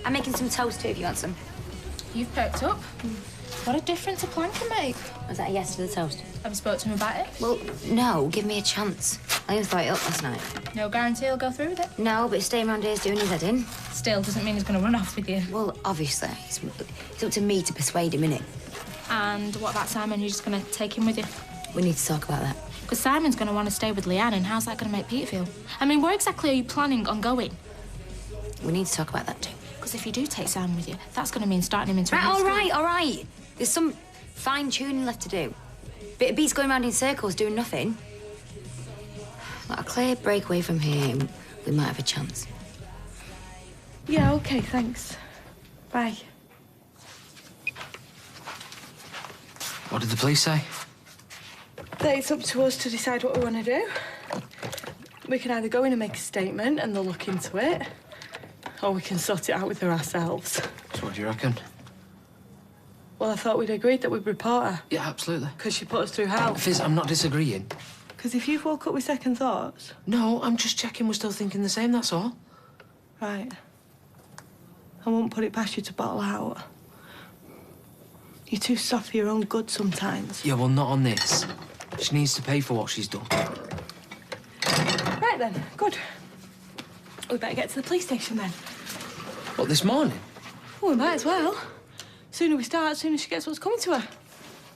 I'm making some toast too if you want some. You've perked up. What a difference a plan can make. Was that a yes to the toast? Have you spoke to him about it? Well, no, give me a chance. I only thought it up last night. No guarantee he'll go through with it? No, but staying around here is doing his head in. Still doesn't mean he's going to run off with you. Well, obviously. It's up to me to persuade him, innit? And what about Simon? You're just going to take him with you? We need to talk about that. Because Simon's going to want to stay with Leanne, and how's that going to make Peter feel? I mean, where exactly are you planning on going? We need to talk about that too. Because if you do take Simon with you, that's going to mean starting him into Right, all right. There's some fine-tuning left to do. Bit of beats going around in circles, doing nothing. Like a clear breakaway from here, we might have a chance. Yeah, OK, thanks. Bye. What did the police say? That it's up to us to decide what we want to do. We can either go in and make a statement and they'll look into it, or we can sort it out with her ourselves. So what do you reckon? Well, I thought we'd agreed that we'd report her. Yeah, absolutely. Because she put us through hell. Fizz, I'm not disagreeing. Because if you've woke up with second thoughts... No, I'm just checking we're still thinking the same, that's all. Right. I won't put it past you to bottle out. You're too soft for your own good sometimes. Yeah, well, not on this. She needs to pay for what she's done. Right then, good. We better get to the police station then. What, this morning? Well, we might as well. Sooner we start, sooner she gets what's coming to her.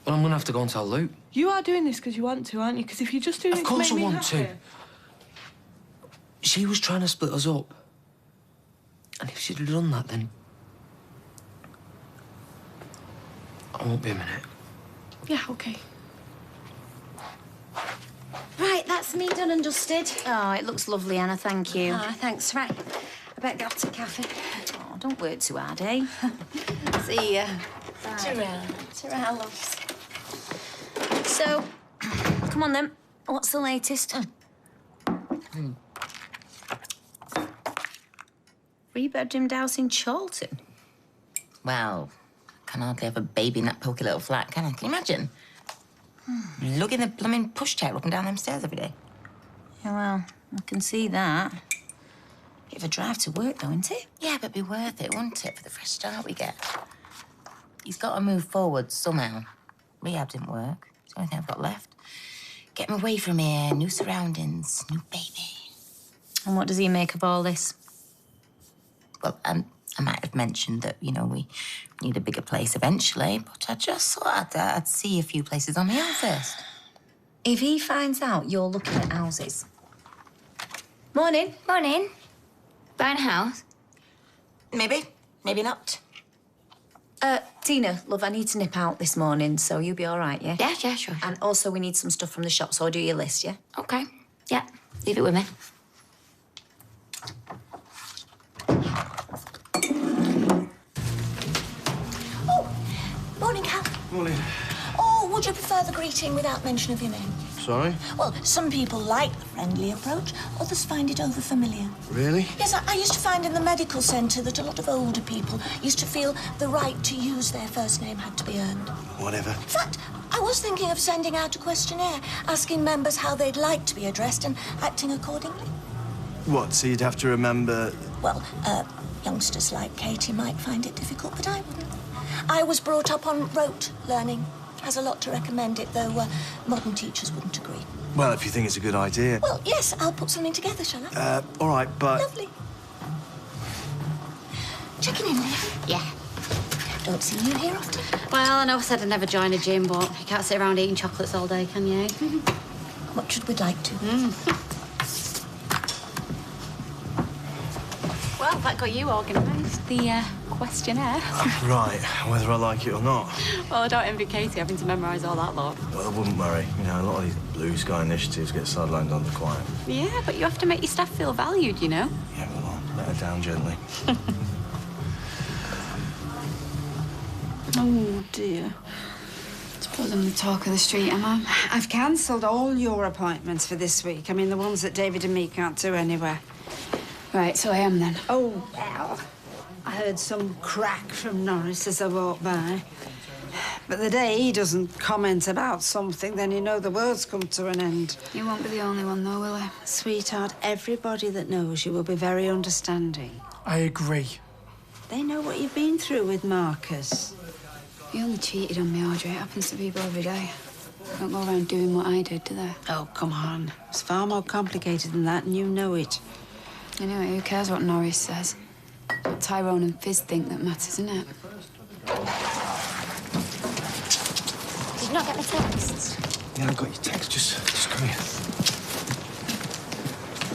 Well, I'm gonna have to go and tell Luke. You are doing this because you want to, aren't you? Because if you just do it Of course to I make me want happy... to. She was trying to split us up. And if she'd have done that, then... I won't be a minute. Yeah, OK. Right, that's me done and dusted. Oh, it looks lovely, Anna, thank you. Ah, thanks. Right. I better get off to the cafe. Oh, don't work too hard, eh? See ya. Bye. Ta-ra, loves. So, come on then. What's the latest? Three-bedroomed house in Charlton? Well, can hardly have a baby in that poky little flat, can I? Can you imagine? Lugging the blooming pushchair up and down them stairs every day. Yeah, well, I can see that. Bit of a drive to work, though, isn't it? Yeah, but it'd be worth it, wouldn't it, for the fresh start we get? He's got to move forward somehow. Rehab didn't work. It's the only thing I've got left. Get him away from here, new surroundings, new baby. And what does he make of all this? Well, I might have mentioned that, you know, we need a bigger place eventually, but I just thought I'd see a few places on my own first. If he finds out you're looking at houses... Morning. Morning. Buying a house? Maybe, maybe not. Tina, love, I need to nip out this morning, so you'll be all right, yeah? Yeah, sure. And also, we need some stuff from the shop, so I'll do your list, yeah? OK. Yeah, leave it with me. Morning, Cal. Morning. Oh, would you prefer the greeting without mention of your name? Sorry? Well, some people like the friendly approach, others find it overfamiliar. Really? Yes, I used to find in the medical centre that a lot of older people used to feel the right to use their first name had to be earned. Whatever. In fact, I was thinking of sending out a questionnaire, asking members how they'd like to be addressed and acting accordingly. What, so you'd have to remember... Well, youngsters like Katie might find it difficult, but I wouldn't. I was brought up on rote learning. Has a lot to recommend it, though modern teachers wouldn't agree. Well, if you think it's a good idea... Well, yes, I'll put something together, shall I? all right, but... Lovely. Checking in, Leah? Yeah. Don't see you here often. Well, I know I said I'd never join a gym, but you can't sit around eating chocolates all day, can you? Much should we like to? Well, that got you organised. The questionnaire. Right, whether I like it or not. Well, I don't envy Katie having to memorise all that lot. Well, I wouldn't worry. You know, a lot of these blue sky initiatives get sidelined on the quiet. Yeah, but you have to make your staff feel valued, you know? Yeah, well, I'll let her down gently. Oh, dear. To put them the talk of the street, Emma. I've cancelled all your appointments for this week. I mean, the ones that David and me can't do anywhere. Right, so I am then. Oh, well, I heard some crack from Norris as I walked by. But the day he doesn't comment about something, then you know the world's come to an end. You won't be the only one, though, will he? Sweetheart, everybody that knows you will be very understanding. I agree. They know what you've been through with Marcus. He only cheated on me, Audrey. It happens to people every day. They don't go around doing what I did, do they? Oh, come on. It's far more complicated than that, and you know it. Anyway, who cares what Norris says? It's what Tyrone and Fizz think that matters, isn't it? Did you not get my text? Yeah, I got your text. Just come here.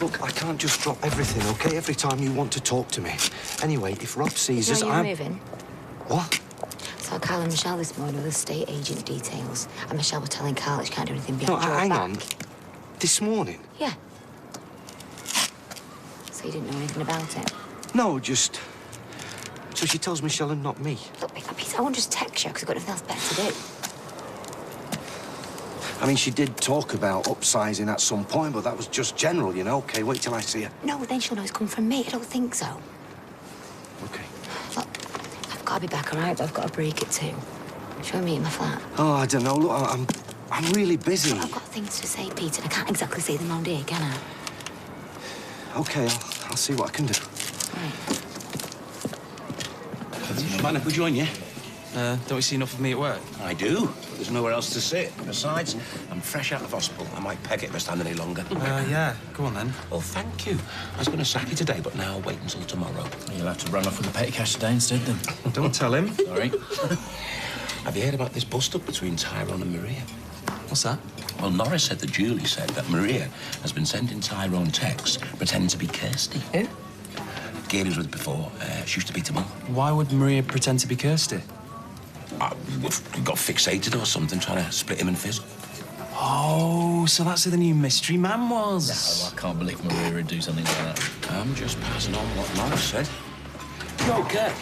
Look, I can't just drop everything, OK? Every time you want to talk to me. Anyway, if Rob sees us, You're moving. What? Saw Carl and Michelle this morning with estate agent details. And Michelle was telling Carl that she can't do anything behind your hang back. on. This morning? Yeah. So you didn't know anything about it? No, just... So she tells Michelle and not me. Look, Peter, I won't just text you because I've got nothing else better to do. I mean, she did talk about upsizing at some point, but that was just general, you know? OK, wait till I see her. No, then she'll know it's come from me. I don't think so. OK. Look, I've got to be back, all right? But I've got to break it too. Shall we meet in my flat? Oh, I don't know. Look, I'm really busy. Look, I've got things to say, Peter, and I can't exactly say them round here, can I? OK, I'll see what I can do. Right. Mind if we join you? Don't we see enough of me at work? I do. But there's nowhere else to sit. Besides, I'm fresh out of hospital. I might peg it if I stand any longer. Yeah. Go on, then. Well, thank you. I was going to sack you today, but now I'll wait until tomorrow. You'll have to run off with the petty cash today instead, then. Don't tell him. Sorry. Have you heard about this bust-up between Tyrone and Maria? What's that? Well, Norris said that Julie said that Maria has been sending Tyrone texts pretending to be Kirsty. Who? Gail was with before. She used to beat him up. Why would Maria pretend to be Kirsty? We got fixated or something, trying to split him and Fizz. Oh, so that's who the new mystery man was. No, I can't believe Maria would do something like that. I'm just passing on what Norris said. Yo, Kirk,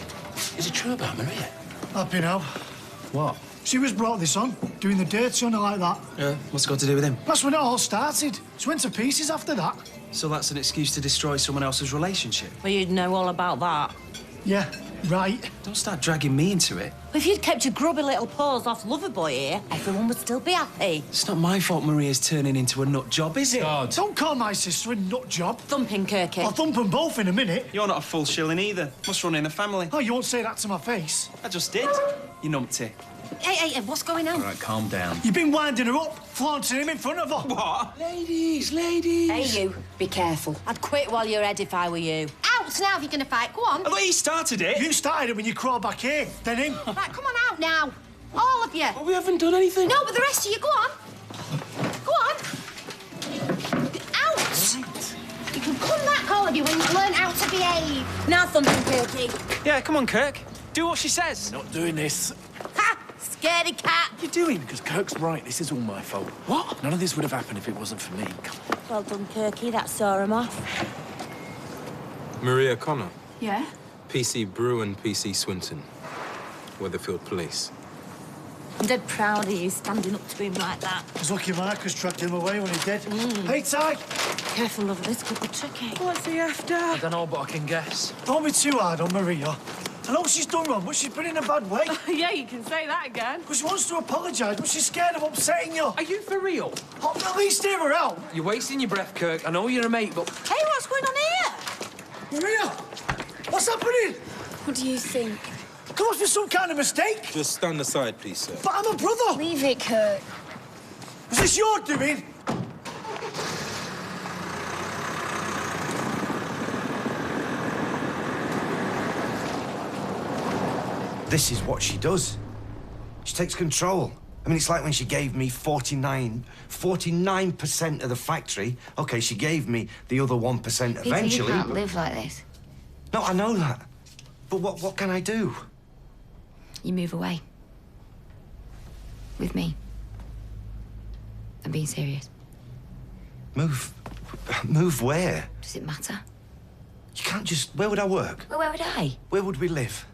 is it true about Maria? Happy now. What? She was brought this on, doing the dirty on her like that. Yeah, what's it got to do with him? That's when it all started. She went to pieces after that. So that's an excuse to destroy someone else's relationship? Well, you'd know all about that. Yeah, right. Don't start dragging me into it. Well, if you'd kept your grubby little paws off Loverboy here, everyone would still be happy. It's not my fault Maria's turning into a nut job, is it? God. Don't call my sister a nut job. Thumping Kirky. I'll thump them both in a minute. You're not a full shilling either. Must run in the family. Oh, you won't say that to my face. I just did. You numpty. Hey, what's going on? All right, calm down. You've been winding her up, flaunting him in front of her. What? Ladies. Hey, you. Be careful. I'd quit while you're head if I were you. Out now if you're going to fight. Go on. I thought he started it. You started it when you crawled back here, then him. Right, come on out now. All of you. Well, we haven't done anything. No, but the rest of you, go on. Go on. Out. You can come back, all of you, when you've learned how to behave. Now, Thumping Kirky. Yeah, come on, Kirk. Do what she says. Not doing this. Ha! Scaredy cat. What are you doing? Because Kirk's right. This is all my fault. What? None of this would have happened if it wasn't for me. Come on. Well done, Kirky. That saw him off. Maria Connor, Yeah? PC Bruin, PC Swinton, Weatherfield Police. I'm dead proud of you standing up to him like that. I was lucky Marcus tracked him away when he did. Hey, Ty. Careful, love, this could be tricky. What's he after? I don't know, but I can guess. Don't be too hard on Maria. I know she's done wrong, but she's been in a bad way. Yeah, you can say that again. Because she wants to apologise, but she's scared of upsetting you. Are you for real? Oh, at least hear her out. You're wasting your breath, Kirk. I know you're a mate, but... Hey, what's going on here? Maria, what's happening? What do you think? Come on, for some kind of mistake. Just stand aside, please, sir. But I'm a brother. Leave it, Kurt. Was this your doing? This is what she does. She takes control. I mean, it's like when she gave me 49% of the factory. OK, she gave me the other 1% Peter, eventually. you can't live like this. No, I know that. But what can I do? You move away. With me. I'm being serious. Move? Move where? Does it matter? You can't just... Where would I work? Well, where would I? Where would we live?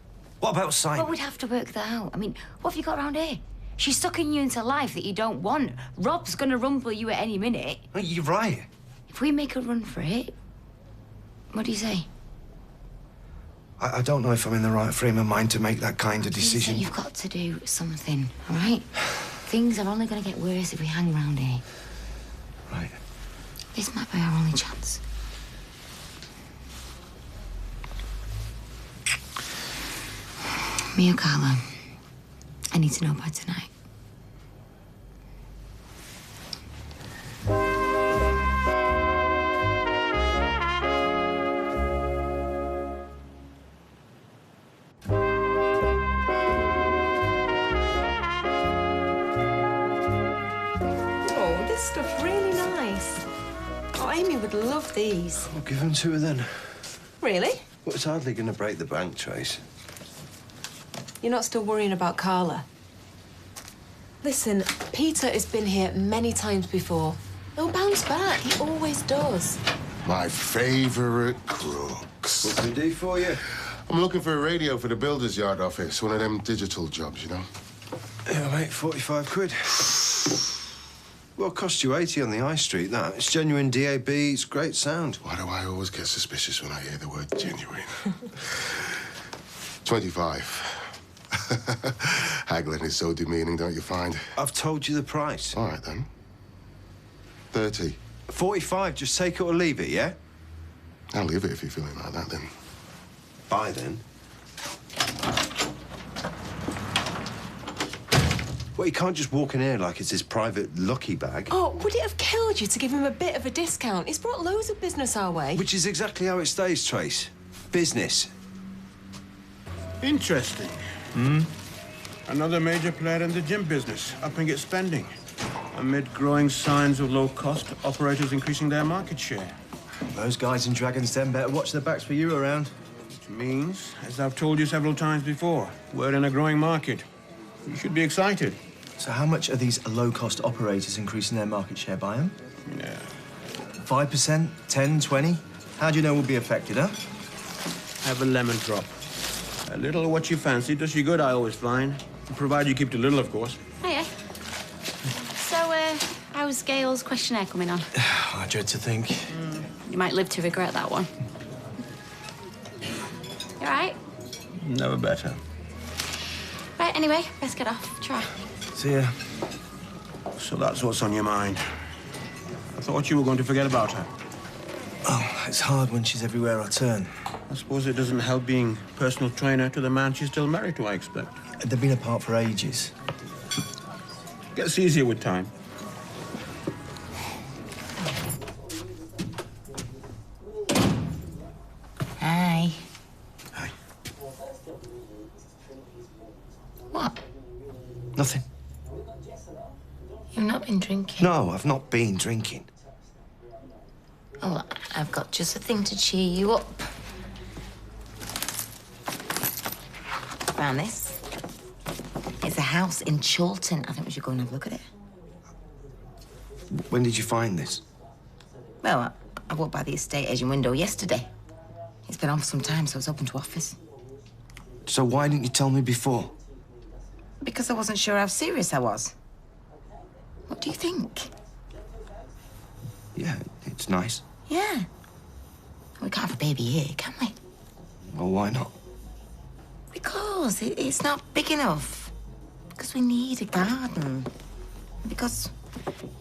What about Simon? Well, we'd have to work that out. I mean, what have you got around here? She's sucking you into life that you don't want. Rob's gonna rumble you at any minute. You're right. If we make a run for it, what do you say? I don't know if I'm in the right frame of mind to make that kind of decision. You've got to do something, all right? Things are only gonna get worse if we hang around here. Right. This might be our only chance. Me or Carla? I need to know by tonight. Oh, this stuff's really nice. Oh, Amy would love these. I'll give them to her then. Really? Well, it's hardly going to break the bank, Trace. You're not still worrying about Carla? Listen, Peter has been here many times before. He'll bounce back. He always does. My favourite crooks. What can we do for you? I'm looking for a radio for the builder's yard office, one of them digital jobs, you know? Yeah, mate, 45 quid. Well, it cost you 80 on the high street, that. It's genuine DAB, it's great sound. Why do I always get suspicious when I hear the word genuine? 25. Haggling is so demeaning, don't you find? I've told you the price. All right, then. 30. 45, just take it or leave it, yeah? I'll leave it if you're feeling like that, then. Bye, then. Well, you can't just walk in here like it's his private lucky bag. Oh, would it have killed you to give him a bit of a discount? He's brought loads of business our way. Which is exactly how it stays, Trace. Business. Interesting. Another major player in the gym business, upping its spending. Amid growing signs of low-cost, operators increasing their market share. Those guys in Dragon's Den better watch their backs for you around. Which means, as I've told you several times before, we're in a growing market. You should be excited. So how much are these low-cost operators increasing their market share by them? Yeah. 5%? 10, 20? How do you know we'll be affected, huh? Have a lemon drop. A little of what you fancy does you good, I always find. Provided you keep it a little, of course. Hiya. So, how's Gail's questionnaire coming on? I dread to think. You might live to regret that one. You all right? Never better. Right, anyway, let's get off. Try. See ya. So that's what's on your mind. I thought you were going to forget about her. Oh, it's hard when she's everywhere I turn. I suppose it doesn't help being personal trainer to the man she's still married to, I expect. They've been apart for ages. Gets easier with time. Hi. Hi. What? Nothing. You've not been drinking? No, I've not been drinking. Oh, I've got just a thing to cheer you up. Found this. It's a house in Chorlton. I think we should go and have a look at it. When did you find this? Well, I walked by the estate agent window yesterday. It's been on for some time, so it's open to offers. So why didn't you tell me before? Because I wasn't sure how serious I was. What do you think? Yeah, it's nice. Yeah. We can't have a baby here, can we? Well, why not? Because it's not big enough. Because we need a garden. Because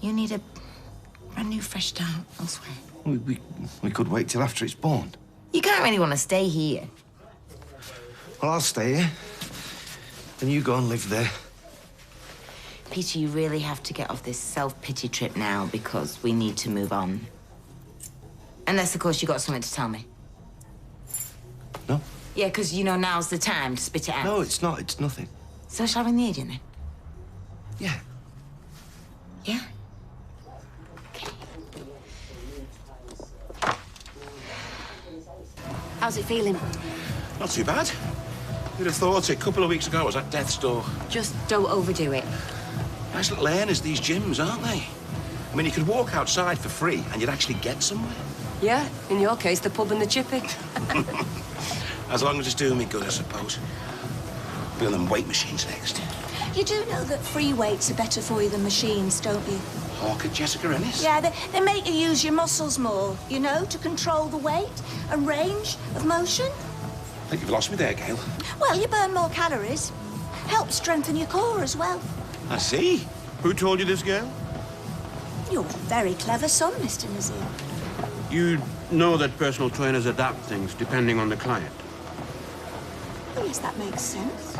you need a brand new fresh start elsewhere. We could wait till after it's born. You can't really want to stay here. Well, I'll stay here. And you go and live there. Peter, you really have to get off this self-pity trip now because we need to move on. Unless, of course, you got something to tell me. No. Yeah, because, you know, now's the time to spit it out. No, it's not. It's nothing. So shall I ring the agent then? Yeah. Yeah? How's it feeling? Not too bad. You'd have thought it. A couple of weeks ago I was at death's door. Just don't overdo it. Nice little arenas, these gyms, aren't they? I mean, you could walk outside for free and you'd actually get somewhere. Yeah, in your case, the pub and the chippy. As long as it's doing me good, I suppose. Be on them weight machines next. You do know that free weights are better for you than machines, don't you? Hawk and Jessica Ennis? Yeah, they make you use your muscles more, you know, to control the weight and range of motion. I think you've lost me there, Gail. Well, you burn more calories. Helps strengthen your core as well. I see. Who told you this, Gail? You're a very clever son, Mr. Nazir. You know that personal trainers adapt things depending on the client. Yes, that makes sense.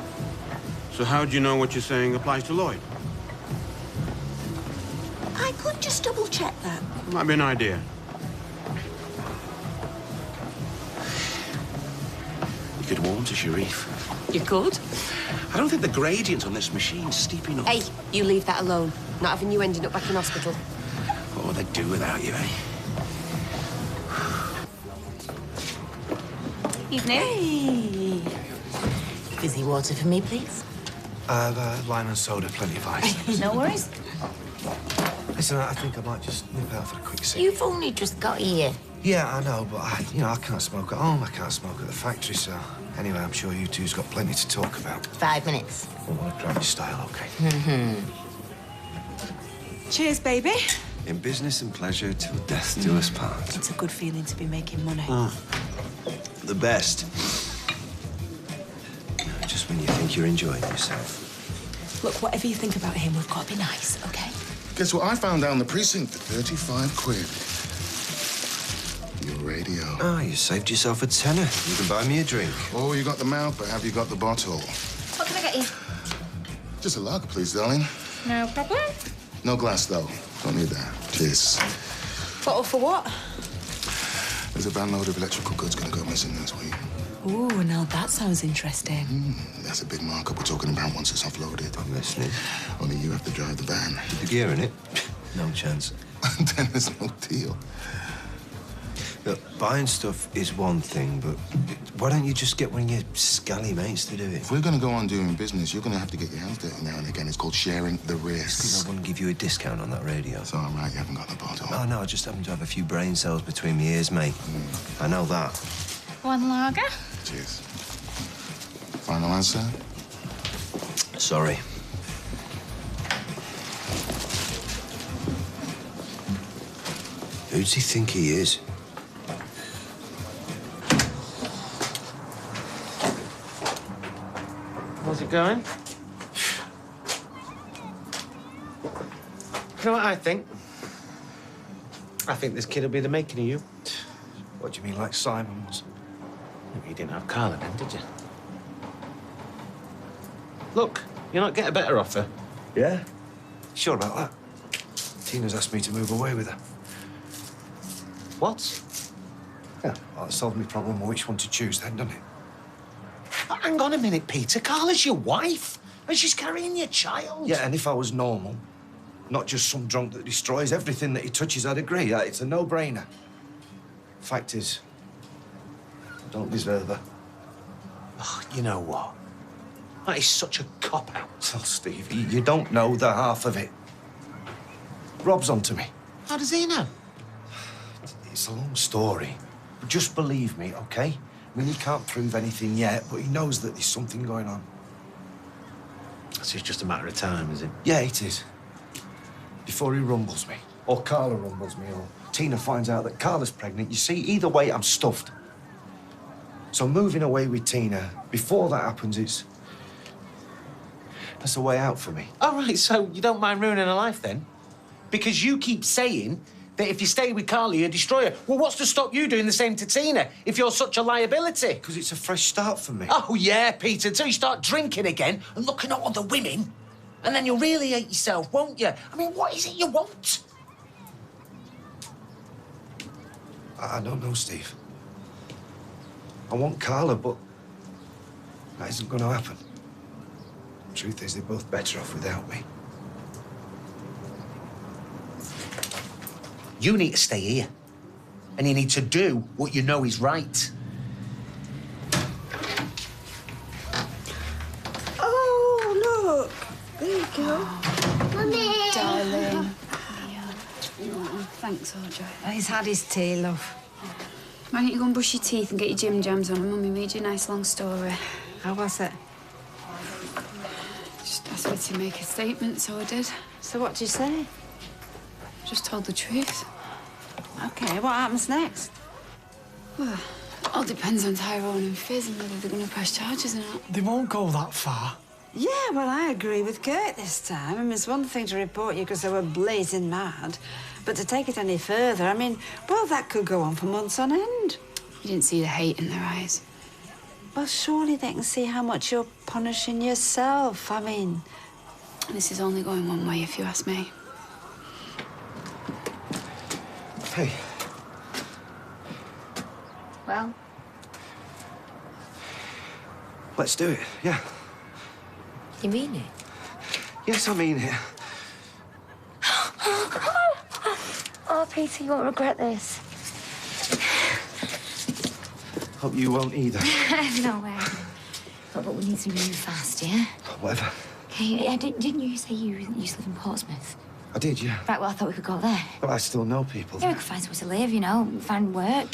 So how do you know what you're saying applies to Lloyd? I could just double-check that. Might be an idea. You could warm to Sharif. You could? I don't think the gradient on this machine's steep enough. Hey, you leave that alone. Not having you ending up back in hospital. What would they do without you, eh? Evening. Hey. Fizzy water for me, please. Lime and soda, plenty of ice. No worries. Listen, I think I might just nip out for a quick sip. You've only just got here. Yeah, I know, but I can't smoke at home. I can't smoke at the factory, so... Anyway, I'm sure you two's got plenty to talk about. 5 minutes. I want to grab your style, OK? Cheers, baby. In business and pleasure, till death do us part. It's a good feeling to be making money. The best. Just when you think you're enjoying yourself. Look, whatever you think about him, we've got to be nice, OK? Guess what I found down the precinct for 35 quid? Your radio. Oh, you saved yourself a tenner. You can buy me a drink. Oh, you got the mouth, but have you got the bottle? What can I get you? Just a lager, please, darling. No problem. No glass, though. Don't need that. Cheers. Bottle for what? There's a van load of electrical goods gonna go missing this week. Ooh, now that sounds interesting. That's a big markup we're talking about once it's offloaded. I'm listening. Only you have to drive the van. With the gear in it? No chance. Then there's no deal. Look, buying stuff is one thing, but why don't you just get one of your scally mates to do it? If we're gonna go on doing business, you're gonna have to get your hands dirty now and again. It's called sharing the risk. Because I wouldn't give you a discount on that radio. It's all right, you haven't got the bottle. Oh, no, I just happen to have a few brain cells between my ears, mate. I know that. One lager. Cheers. Final answer? Sorry. Who does he think he is? How's it going? You know what I think? I think this kid will be the making of you. What do you mean, like Simon was? You didn't have Carla then, did you? Look, you're not getting a better offer. Yeah? Sure about that? Tina's asked me to move away with her. What? Yeah, well, that solved my problem of which one to choose then, doesn't it? Hang on a minute, Peter. Carla's your wife, and she's carrying your child. Yeah, and if I was normal, not just some drunk that destroys everything that he touches, I'd agree. It's a no-brainer. Fact is, I don't deserve her. Oh, you know what? That is such a cop-out. Well, Steve, you don't know the half of it. Rob's onto me. How does he know? It's a long story. But just believe me, OK? I mean, he can't prove anything yet, but he knows that there's something going on. So it's just a matter of time, is it? Yeah, it is. Before he rumbles me, or Carla rumbles me, or Tina finds out that Carla's pregnant. You see, either way, I'm stuffed. So moving away with Tina, before that happens, that's a way out for me. All right, so you don't mind ruining her life, then? Because you keep saying that if you stay with Carla, you destroy her. Well, what's to stop you doing the same to Tina if you're such a liability? Because it's a fresh start for me. Oh, yeah, Peter, until you start drinking again and looking at other women, and then you'll really hate yourself, won't you? I mean, what is it you want? I don't know, Steve. I want Carla, but that isn't going to happen. Truth is, they're both better off without me. You need to stay here. And you need to do what you know is right. Oh, look. There you go. Mummy! Darling. Thanks, Audrey. He's had his tea, love. Why don't you go and brush your teeth and get your gym jams on and Mummy read you a nice long story? How was it? Just asked me to make a statement, so I did. So what did you say? Just told the truth. OK, what happens next? Well, it all depends on Tyrone and Fizz and whether they're going to press charges or not. They won't go that far. Yeah, well, I agree with Kurt this time. I mean, it's one thing to report you because they were blazing mad, but to take it any further, I mean, well, that could go on for months on end. You didn't see the hate in their eyes. Well, surely they can see how much you're punishing yourself. I mean... This is only going one way, if you ask me. Hey. Well? Let's do it, yeah. You mean it? Yes, I mean it. Oh, Peter, you won't regret this. Hope you won't either. No way. But we need to move fast, yeah? Whatever. Okay, didn't you say you used to live in Portsmouth? I did, yeah. Right, well, I thought we could go there. But I still know people. Yeah, we could find somewhere to live, you know, find work.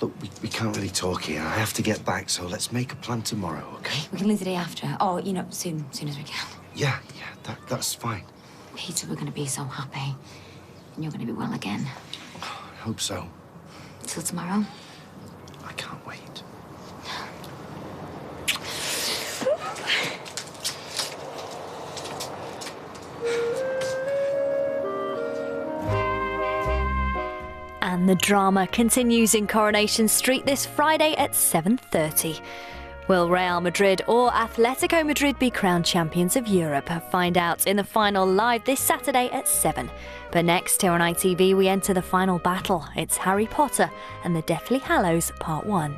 Look, we can't really talk here. I have to get back, so let's make a plan tomorrow, okay? We can leave the day after. Or, you know, soon as we can. Yeah, that's fine. Peter, we're going to be so happy. And you're going to be well again. I hope so. Till tomorrow. I can't wait. And the drama continues in Coronation Street this Friday at 7:30. Will Real Madrid or Atletico Madrid be crowned champions of Europe? Find out in the final live this Saturday at 7. But next here on ITV we enter the final battle. It's Harry Potter and the Deathly Hallows Part 1.